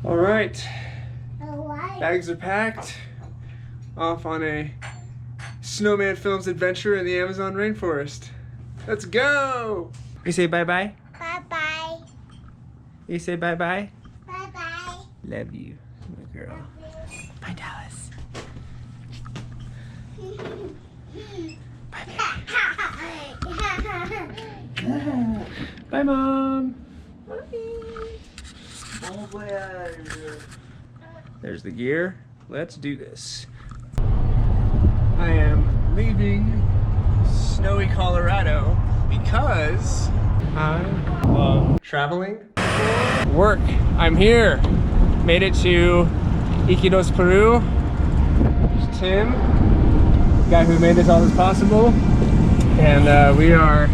All right, bags are packed. Off on a Snowman Films adventure in the Amazon rainforest. Let's go! You say bye-bye? Bye-bye. You say bye-bye? Bye-bye. Love you, my girl. Bye, Dallas. Bye, baby. Bye, Mom. There's the gear. Let's do this. I am leaving snowy Colorado because I love traveling. Work. I'm here. Made it to Iquitos, Peru. There's Tim, the guy who made all this possible. And we are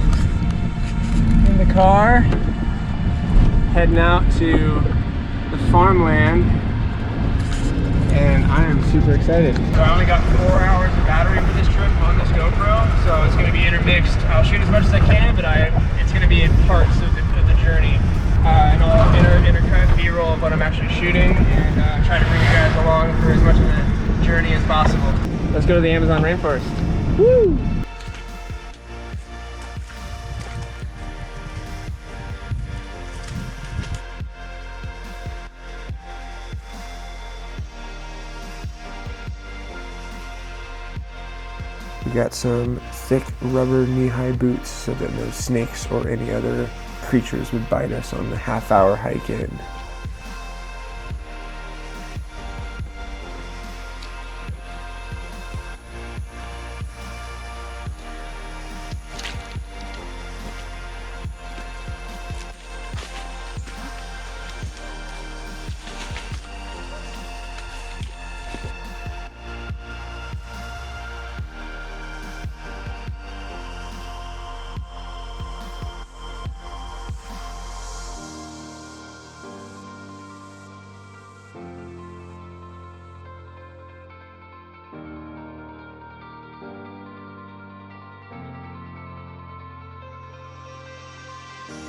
in the car, heading out to the farmland. And I am super excited. So I only got 4 hours of battery for this trip on this GoPro, so it's going to be intermixed. I'll shoot as much as I can, but it's going to be in parts of the journey. And I'll intercut B-roll of what I'm actually shooting and try to bring you guys along for as much of the journey as possible. Let's go to the Amazon rainforest. Woo! We got some thick rubber knee-high boots so that no snakes or any other creatures would bite us on the half-hour hike in.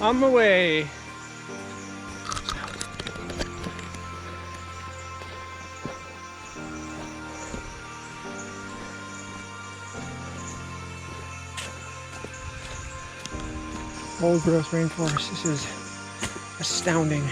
On the way. Old growth rainforest. This is astounding.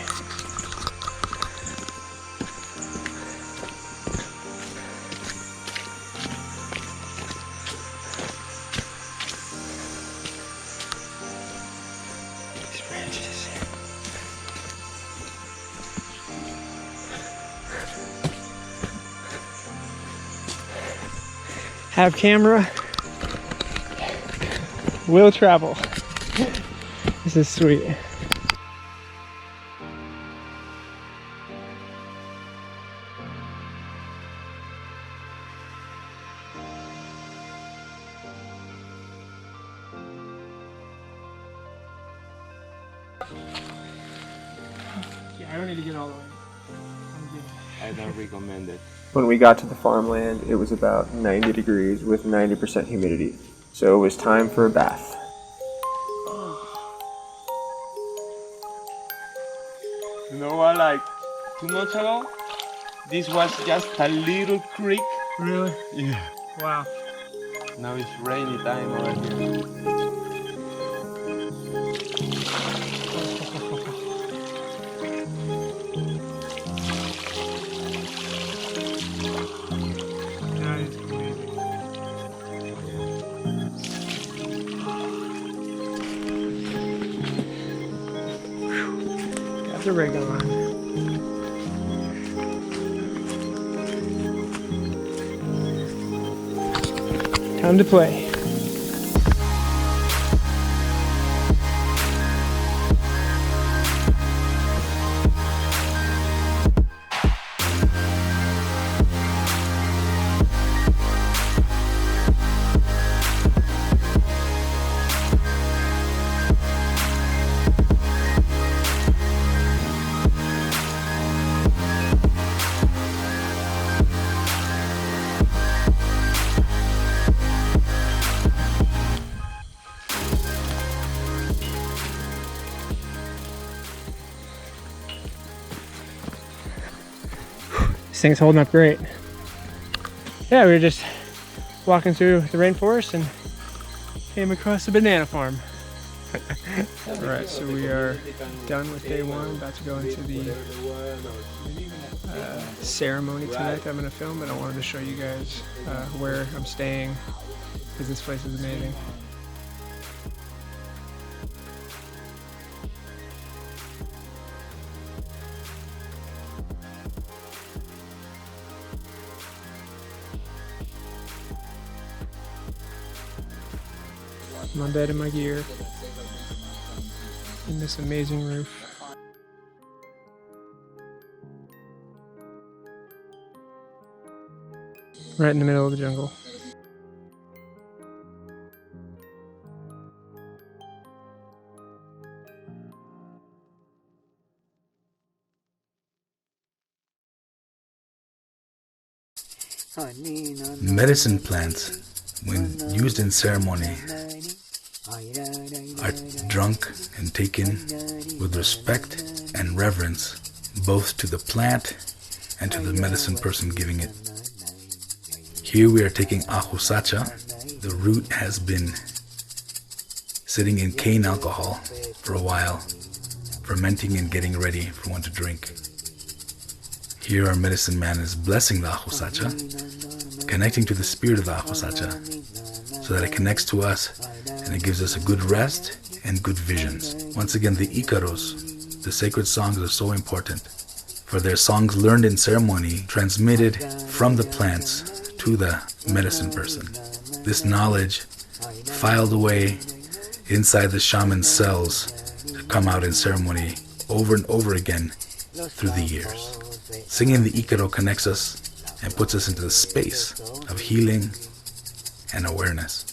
Have camera, will travel. This is sweet. Yeah, I don't need to get all the way. I don't recommend it. When we got to the farmland, it was about 90 degrees with 90% humidity. So it was time for a bath. You know what, like 2 months ago, this was just a little creek. Really? Yeah. Wow. Now it's rainy time over here. The rig on. Time to play. This thing's holding up great. Yeah, we were just walking through the rainforest and came across a banana farm. Alright, so we are done with day one, about to go into the ceremony tonight that I'm going to film, but I wanted to show you guys where I'm staying because this place is amazing. My bed and my gear in this amazing roof. Right in the middle of the jungle. Medicine plants, when used in ceremony, are drunk and taken with respect and reverence both to the plant and to the medicine person giving it. Here we are taking ahusacha. The root has been sitting in cane alcohol for a while, fermenting and getting ready for one to drink. Here our medicine man is blessing the ahusacha, connecting to the spirit of the ahusacha, so that it connects to us and it gives us a good rest and good visions. Once again, the Icaros, the sacred songs, are so important, for they're songs learned in ceremony, transmitted from the plants to the medicine person. This knowledge filed away inside the shaman's cells to come out in ceremony over and over again through the years. Singing the Icaro connects us and puts us into the space of healing and awareness.